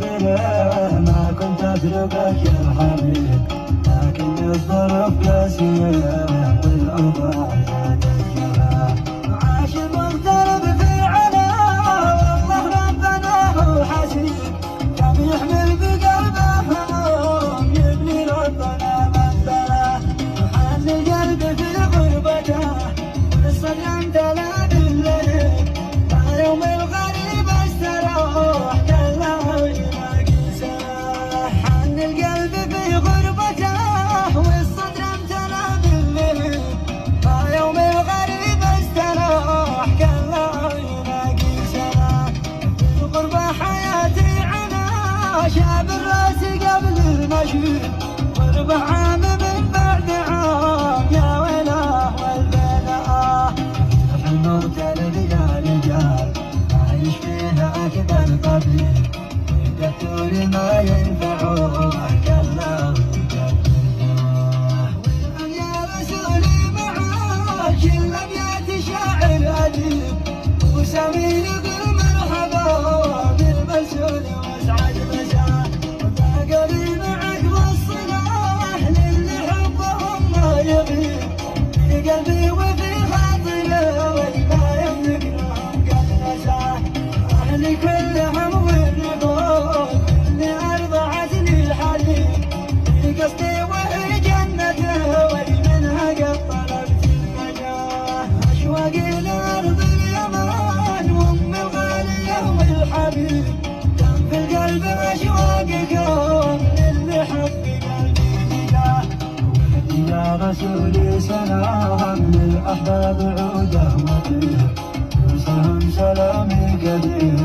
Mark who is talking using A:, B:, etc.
A: قابله ما كنت أتركك يا حبيب، لكن الظروف قاسية والأوضاع زادت جفا. عاش مغترب في عنا والله ربنا هو حسيب، كم يحمل بقلبه هموم يبني ربنا منزله. محن القلب في غربته والصدر امتلا بالليل، ما يوم الغريب استراح كله يلاقي سلاح. حن القلب في غربته والصدر امتلا بالليل، ما يوم الغريب استراح كله يلاقي سلاح. في الغربة حياتي عنا شاب الراس قبل المشي، غربة عام من بعد عام يا ويله والبلاء. في الموت يا رجال عايش فيها أكبر طبيب، الدكتور ما ينفعه كله والآن يا رسولي معاك كل أبيات شاعر أديب، وسمير يقول مرحبا بالمسؤول واسعد مساء. وباقي معك والصلاح للي حبهم ما يغيب، في قلبي وفي خاطري وما يملك لهم قد نساه. أهلي كلهم والرضا اللي أرضعتني الحليب، في قصدي وهي جنته ومنها قد طلبت النجاة. أشواقي لأرض اليمن وأم الغالية والحبيب، كم في القلب أشواقكم للي حب قلبي لله. وهدي يا رسولي سلام للأحباب عوده مطير، يوصلهم سلامي قدير